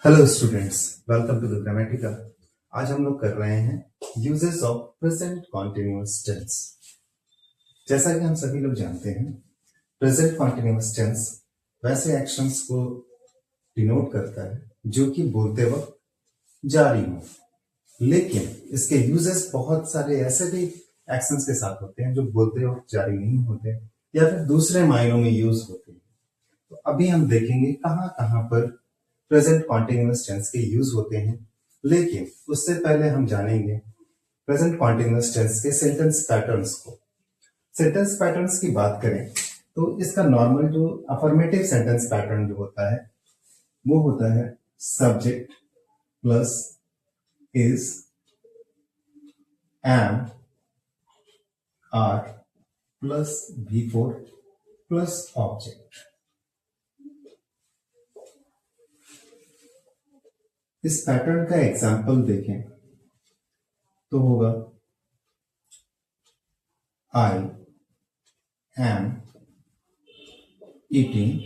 Hello students, welcome to the Grammatica. आज हम लोग कर रहे हैं uses of present continuous tense. जैसा कि हम सभी लोग जानते हैं, प्रेजेंट कॉन्टिन्यूअस टेंस वैसे एक्शंस को डिनोट करता है जो कि बोलते वक्त जारी हो, लेकिन इसके यूजेस बहुत सारे ऐसे भी एक्शंस के साथ होते हैं जो बोलते वक्त जारी नहीं होते या फिर दूसरे मायनों में यूज होते हैं। तो अभी हम देखेंगे कहां कहां पर प्रेजेंट कॉन्टिन्यूअस टेंस के यूज होते हैं, लेकिन उससे पहले हम जानेंगे प्रेजेंट कॉन्टिन्यूअस टेंस के सेंटेंस पैटर्न्स को। सेंटेंस पैटर्न्स की बात करें तो इसका नॉर्मल जो अफर्मेटिव सेंटेंस पैटर्न जो होता है वो होता है subject plus is, am, are plus V4 plus object. इस पैटर्न का एग्जाम्पल देखें तो होगा I am eating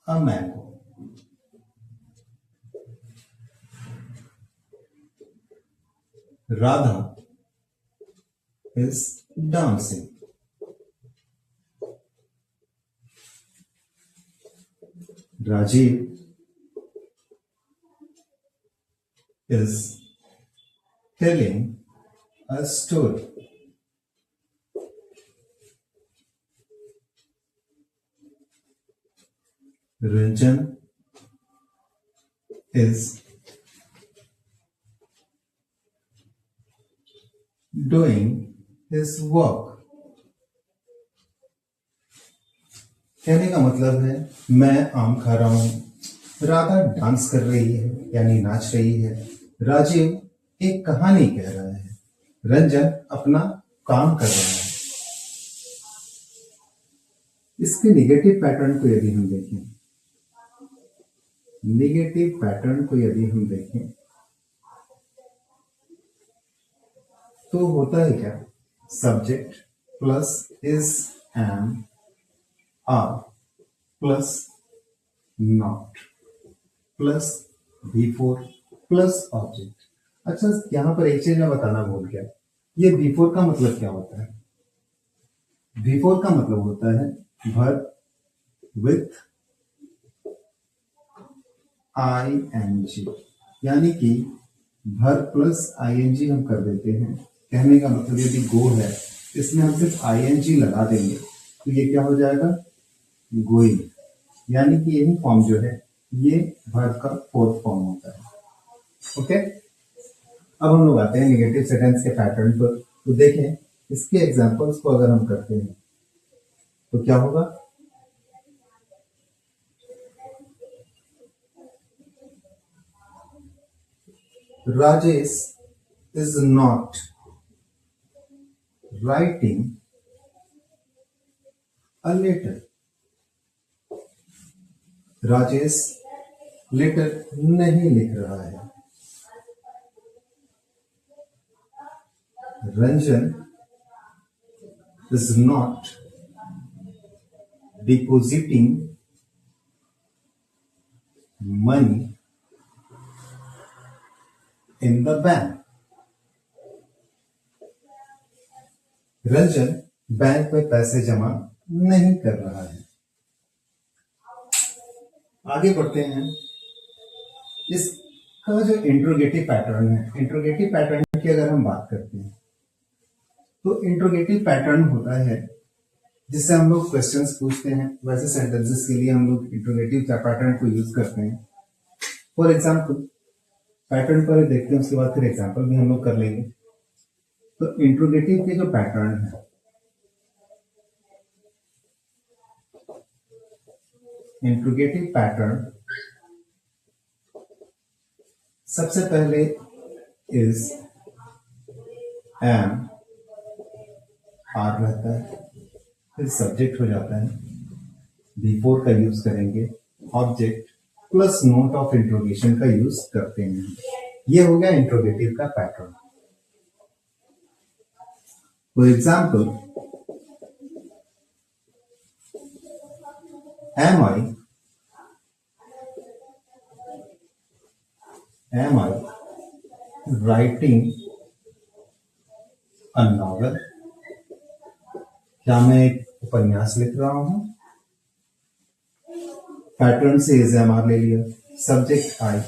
a mango. Radha is dancing. Rajiv is telling a story. Ranjan is doing his work. कहने का मतलब है मैं आम खा रहा हूं, राधा डांस कर रही है यानी नाच रही है, राजीव एक कहानी कह रहा है, रंजन अपना काम कर रहा है। इसके नेगेटिव पैटर्न को यदि हम देखें, नेगेटिव पैटर्न को यदि हम देखें तो होता है क्या, subject plus is, am, are plus not plus V4 plus object. अच्छा, यहां पर एक चीज मैं बताना भूल गया, ये V4 का मतलब क्या होता है? V4 का मतलब होता है वर्ब विथ ING, यानी कि वर्ब प्लस ING हम कर देते हैं। कहने का मतलब यदि गो है इसमें हम सिर्फ ING लगा देंगे तो ये क्या हो जाएगा, गोइंग, यानी कि यही फॉर्म जो है ये वर्ब का फोर्थ फॉर्म होता है। ओके, अब हम लोग आते हैं नेगेटिव सेंटेंस के पैटर्न पर। तो देखें इसके एग्जांपल्स को अगर हम करते हैं तो क्या होगा, Rajesh is not writing a letter. Rajesh letter नहीं लिख रहा है। Ranjan is not depositing money in the bank. Ranjan bank में पैसे जमा नहीं कर रहा है। आगे बढ़ते हैं, इसका जो इंट्रोगेटिव पैटर्न है, इंट्रोगेटिव पैटर्न की अगर हम बात करते हैं तो इंट्रोगेटिव पैटर्न होता है जिससे हम लोग क्वेश्चंस पूछते हैं। वैसे सेंटेंसेस के लिए हम लोग इंट्रोगेटिव पैटर्न को यूज करते हैं। फॉर एग्जाम्पल, पैटर्न पर देखते हैं, उसके बाद फिर एग्जाम्पल भी हम लोग कर लेंगे। तो इंट्रोगेटिव के जो पैटर्न है, इंट्रोगेटिव पैटर्न सबसे पहले इज, एम, आर रहता है, फिर सब्जेक्ट हो जाता है, V4 का यूज करेंगे, object plus note of interrogation का यूज करते हैं। ये हो गया इंट्रोगेटिव का pattern. For example, am I writing a novel? क्या मैं एक उपन्यास लिख रहा हूं? पैटर्न से इज एम आर ले लिया, सब्जेक्ट आई,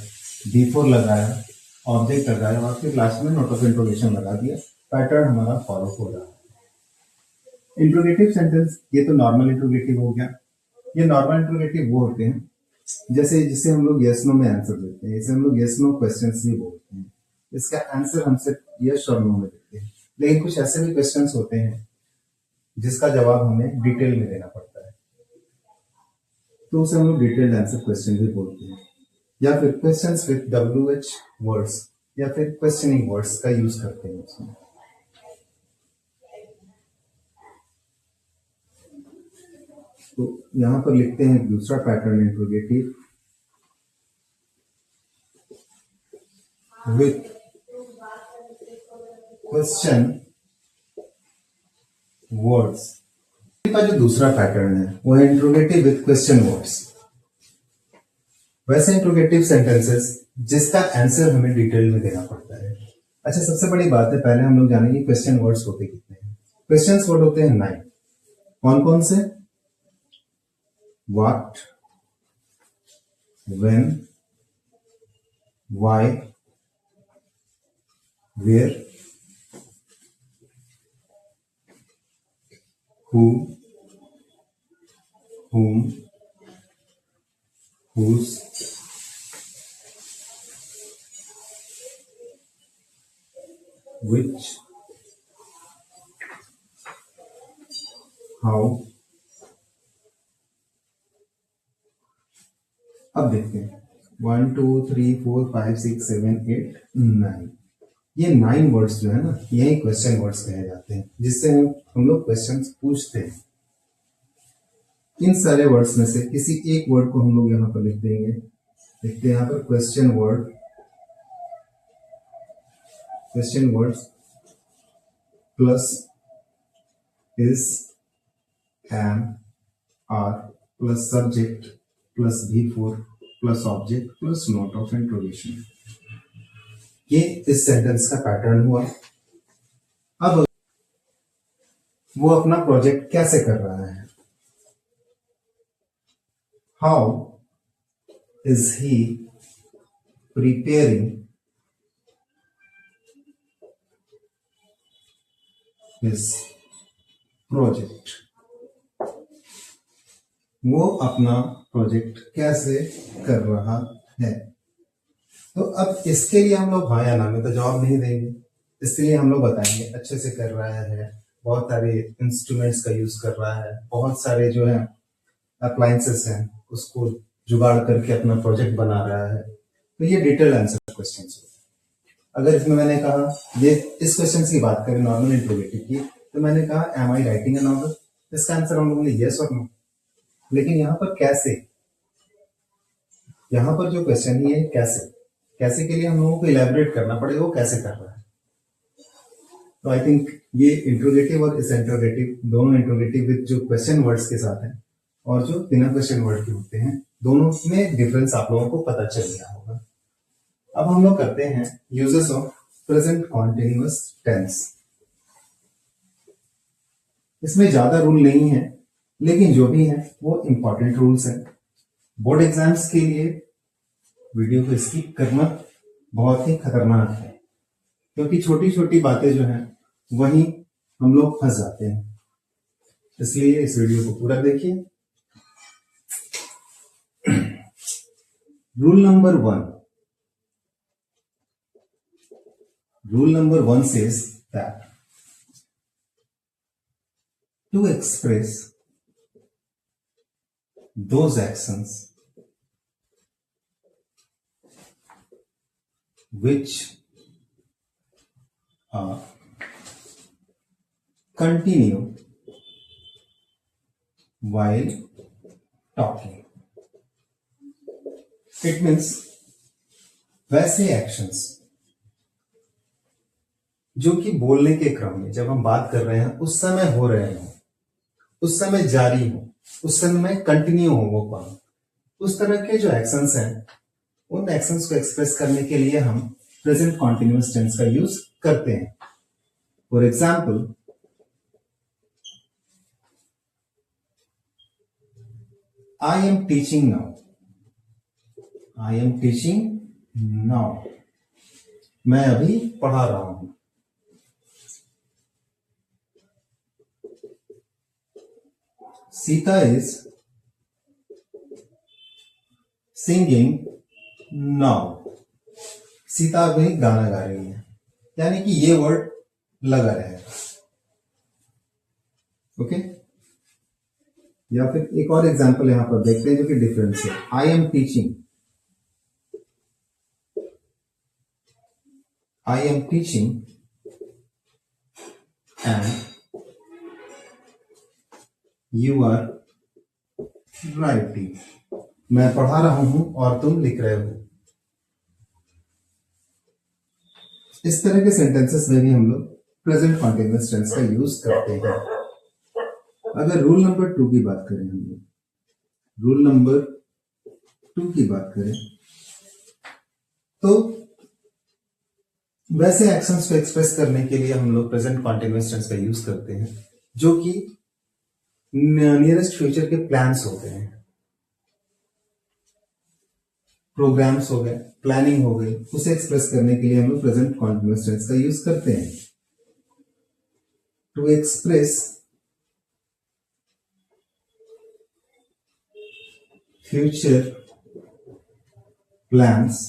बिफोर लगाया, ऑब्जेक्ट लगाया और फिर लास्ट में नोट ऑफ इंट्रोगेशन लगा दिया। पैटर्न हमारा फॉलो हो रहा है। इंट्रोगेटिव सेंटेंस, ये तो नॉर्मल इंट्रोगेटिव हो गया। ये नॉर्मल इंट्रोगेटिव वो होते हैं जैसे जिसे हम लोग यस नो में आंसर देते हैं, इसे हम लोग यस नो क्वेश्चंस भी बोलते हैं। इसका आंसर हम सिर्फ यस और नो में देते हैं। लेकिन कुछ ऐसे भी क्वेश्चंस होते हैं जिसका जवाब हमें डिटेल में देना पड़ता है, तो उसे हम लोग डिटेल्ड आंसर क्वेश्चन भी बोलते हैं। या फिर क्वेश्चंस विद WH वर्ड्स या फिर क्वेश्चनिंग वर्ड्स का यूज करते हैं उसमें। तो यहां पर लिखते हैं दूसरा pattern interrogative, with question words का जो दूसरा पैटर्न है वो है इंट्रोगेटिव विथ क्वेश्चन वर्ड्स। वैसे इंट्रोगेटिव सेंटेंसेस जिसका आंसर हमें डिटेल में देना पड़ता है। अच्छा, सबसे बड़ी बात है, पहले हम लोग जानेंगे क्वेश्चन वर्ड्स होते कितने हैं। क्वेश्चन वर्ड होते हैं 9। कौन कौन से? What, when, why, where, who, whom, whose, which, how। अब देखते हैं 1 2 3 4 5 6 7 8 9। ये 9 वर्ड्स जो है ना, यही क्वेश्चन वर्ड्स कहे जाते हैं, जिससे हम लोग क्वेश्चंस पूछते हैं। इन सारे वर्ड्स में से किसी एक वर्ड को हम लोग यहाँ पर लिख देंगे। लिखते हैं यहाँ पर question word, question words plus is, am, are plus subject plus before plus object plus note of interrogation. ये इस सेंटेंस का पैटर्न हुआ। अब वो अपना प्रोजेक्ट कैसे कर रहा है? How is he preparing his project? वो अपना प्रोजेक्ट कैसे कर रहा है? तो अब इसके लिए हम लोग हाँ या ना में तो जवाब नहीं देंगे, इसलिए हम लोग बताएंगे अच्छे से कर रहा है, बहुत सारे इंस्ट्रूमेंट्स का यूज कर रहा है, बहुत सारे जो है अप्लायंसेस हैं उसको जुगाड़ करके अपना प्रोजेक्ट बना रहा है। तो ये डिटेल आंसर क्वेश्चन है। अगर इसमें मैंने कहा, ये इस क्वेश्चन की बात करें नॉर्मल इंट्रोगेटिव की, तो मैंने कहा am I writing a novel, इसका आंसर हम लोगों ने यस और नो। लेकिन यहाँ पर कैसे, यहाँ पर जो क्वेश्चन ही है कैसे, कैसे के लिए हम लोगों को इलेबोरेट करना पड़ेगा वो कैसे कर रहा है। तो आई थिंक ये इंट्रोगेटिव और इस इंट्रोगेटिव, दोनों इंट्रोगेटिव विद जो क्वेश्चन वर्ड्स के साथ हैं और जो बिना क्वेश्चन वर्ड के होते हैं, दोनों में डिफरेंस आप लोगों को पता चल गया होगा। अब हम लोग करते हैं uses of present continuous tense. इसमें ज्यादा रूल नहीं है, लेकिन जो भी है वो इंपॉर्टेंट रूल्स हैं। बोर्ड एग्जाम्स के लिए वीडियो को स्किप करना बहुत ही खतरनाक है, क्योंकि छोटी छोटी बातें जो हैं वही हम लोग फंस जाते हैं। इसलिए इस वीडियो को पूरा देखिए। Rule number one says that to express those actions which continue while talking, it means वैसे एक्शंस जो कि बोलने के क्रम में, जब हम बात कर रहे हैं उस समय हो रहे हो, उस समय जारी हो, उस समय कंटिन्यू हो वो काम। उस तरह के जो एक्शंस हैं, उन एक्शंस को एक्सप्रेस करने के लिए हम प्रेजेंट कॉन्टिन्यूअस टेंस का यूज करते हैं। For example, I am teaching now. I am teaching now, मैं अभी पढ़ा रहा हूं। Sita is singing now. Sita अभी गाना गा रही है, यानी कि ये वर्ड लगा रहेगा। ओके, या फिर एक और एग्जांपल यहां पर देखते हैं जो कि डिफरेंस है। I am teaching, I am teaching and you are writing. मैं पढ़ा रहा हूं और तुम लिख रहे हो। इस तरह के सेंटेंसेस में भी हम लोग प्रेजेंट कॉन्टिन्यूअस टेंस का यूज करते हैं। अगर रूल नंबर 2 की बात करें, हम लोग रूल नंबर 2 की बात करें तो वैसे एक्शंस को एक्सप्रेस करने के लिए हम लोग प्रेजेंट कॉन्टिन्यूअस टेंस का यूज करते हैं जो कि नियरेस्ट फ्यूचर के प्लान्स होते हैं। प्रोग्राम्स हो गए, प्लानिंग हो गई, उसे एक्सप्रेस करने के लिए हम लोग प्रेजेंट कॉन्टिन्यूअस टेंस का यूज करते हैं। To express future plans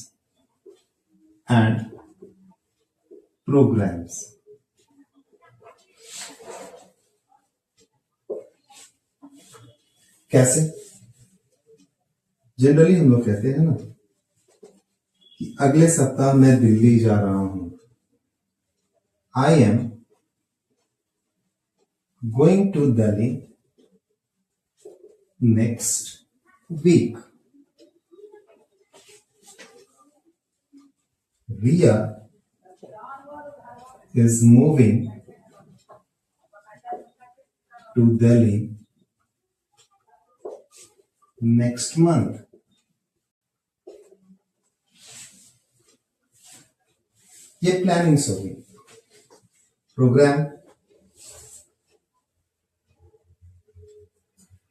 and programs. कैसे? जनरली हम लोग कहते हैं ना कि अगले सप्ताह मैं दिल्ली जा रहा हूं। I am going to Delhi next week. Riya is moving to Delhi next month. ये प्लानिंग्स होगी। Program,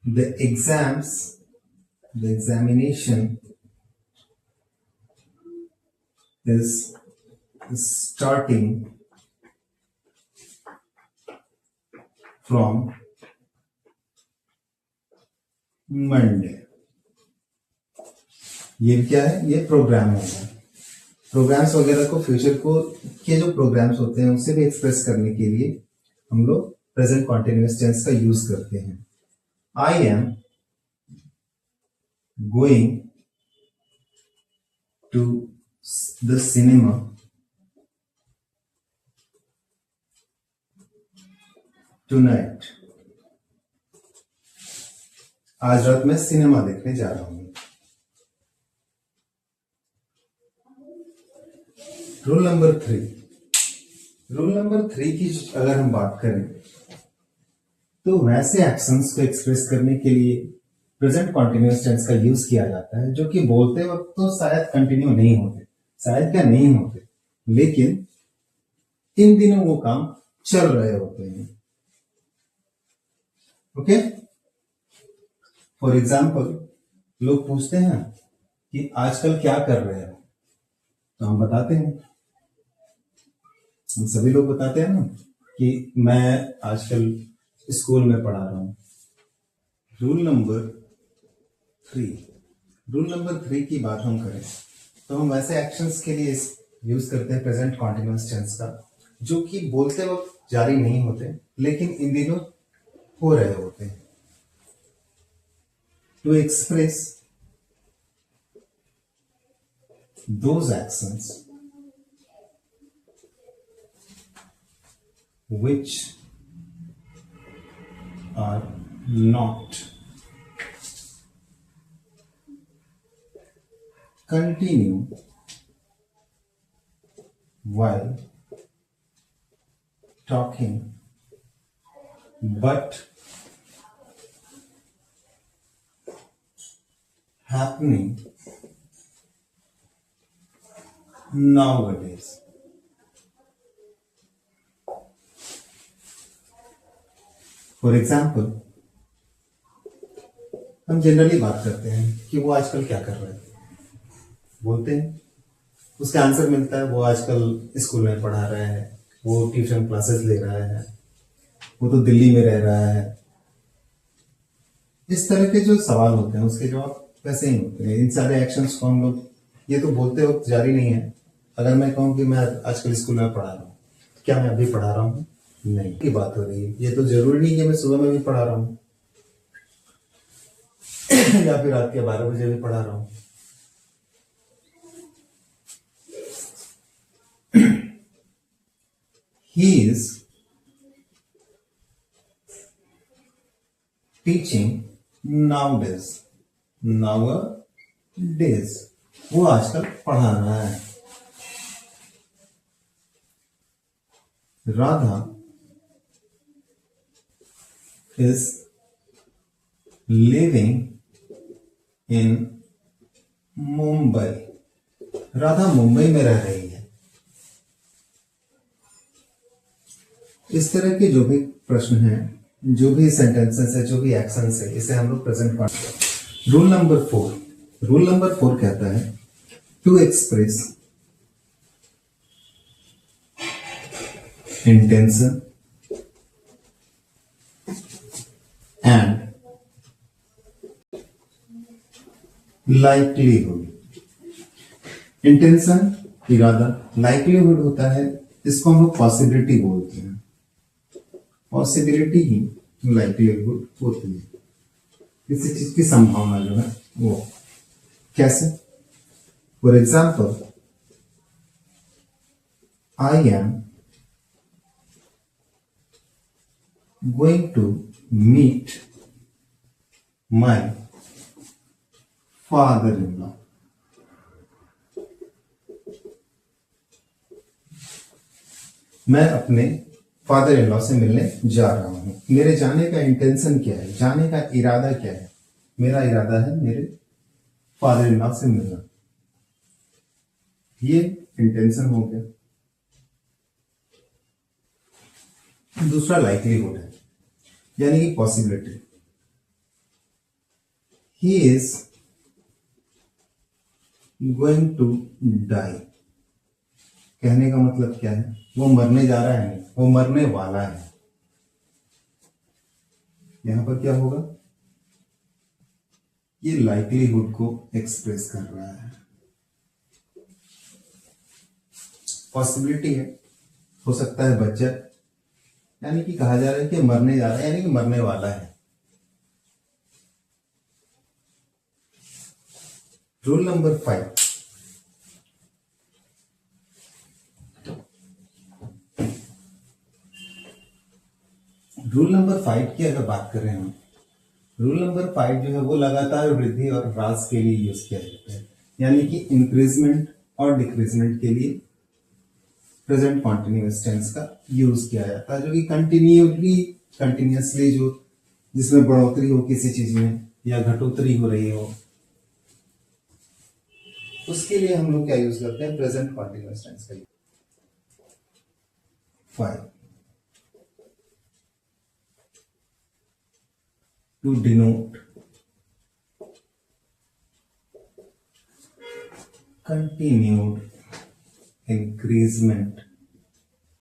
the exams, the examination is starting from Monday. ये क्या है? ये प्रोग्राम होगा। प्रोग्राम्स वगैरह को, फ्यूचर को के जो प्रोग्राम्स होते हैं उसे भी एक्सप्रेस करने के लिए हम लोग प्रेजेंट कॉन्टिन्यूअस टेंस का यूज करते हैं। I am going to the cinema tonight. आज रात मैं सिनेमा देखने जा रहा हूं। Rule number 3। रूल नंबर 3 की अगर हम बात करें तो वैसे एक्शंस को एक्सप्रेस करने के लिए प्रेजेंट कॉन्टिन्यूअस टेंस का यूज किया जाता है जो कि बोलते वक्त तो शायद कंटिन्यू नहीं होते, शायद क्या नहीं होते, लेकिन इन दिनों वो काम चल रहे होते हैं। ओके, फॉर एग्जाम्पल, लोग पूछते हैं कि आजकल क्या कर रहे हो, तो हम बताते हैं, हम सभी लोग बताते हैं ना कि मैं आजकल स्कूल में पढ़ा रहा हूं। रूल नंबर 3 की बात हम करें तो हम वैसे एक्शंस के लिए यूज करते हैं प्रेजेंट कॉन्टिन्यूअस टेंस का जो कि बोलते वक्त जारी नहीं होते लेकिन इन दिनों हो रहे होते हैं। To express those actions which are not continue while talking but happening nowadays. For example, हम जनरली बात करते हैं कि वो आजकल क्या कर रहे हैं, बोलते हैं, उसका आंसर मिलता है वो आजकल स्कूल में पढ़ा रहा है, वो ट्यूशन क्लासेस ले रहा है, वो तो दिल्ली में रह रहा है। इस तरह के जो सवाल होते हैं उसके जवाब वैसे ही होते हैं। इन सारे एक्शंस को हम लोग ये तो बोलते वक्त जारी नहीं है। अगर मैं कहूँ कि मैं आजकल स्कूल में पढ़ा रहा हूँ, क्या मैं अभी पढ़ा रहा हूँ? नहीं की बात हो रही है। ये तो जरूरी नहीं कि मैं सुबह में भी पढ़ा रहा हूँ या फिर रात के 12 बजे भी पढ़ा रहा हूँ। He is teaching nowadays. Nowadays. वो आजकल पढ़ा रहा है। Radha is living in Mumbai. Radha Mumbai में रह रही है। इस तरह के जो भी प्रश्न हैं, जो भी सेंटेंसेस है, जो भी एक्शंस है, इसे हम लोग प्रेजेंट पार्ट। रूल नंबर 4 कहता है to express intention and likelihood. Intention इरादा, लाइक्लीहुड होता है, इसको हम लोग पॉसिबिलिटी बोलते हैं। पॉसिबिलिटी ही लाइक्लीहुड होती है, किसी चीज की संभावना जो है वो। कैसे? For example, I am going to meet my father in law. मैं अपने फादर इन लॉ से मिलने जा रहा हूं। मेरे जाने का इंटेंशन क्या है, जाने का इरादा क्या है? मेरा इरादा है मेरे फादर इन लॉ से मिलना। ये इंटेंशन हो गया। दूसरा लाइक्लीहुड है, यानी कि possibility. He is going to die. कहने का मतलब क्या है? वो मरने जा रहा है, नहीं, वो मरने वाला है। यहां पर क्या होगा? ये लाइक्लीहुड को एक्सप्रेस कर रहा है। पॉसिबिलिटी है, हो सकता है बच्चा, यानी कि कहा जा रहा है कि मरने जा रहा है, यानी कि मरने वाला है। रूल नंबर 5, रूल नंबर 5 की अगर बात करें हम, रूल नंबर 5 जो है वो लगातार वृद्धि और ह्रास के लिए यूज किया जाता है, यानी कि इंक्रीजमेंट और डिक्रीजमेंट के लिए प्रेजेंट कॉन्टिन्यूअस टेंस का यूज किया जाता है, जो कि कंटिन्यूअसली जो जिसमें बढ़ोतरी हो किसी चीज में या घटोतरी हो रही हो, उसके लिए हम लोग क्या यूज करते हैं? प्रेजेंट कॉन्टिन्यूअस टेंस का। 5 to denote continued increasement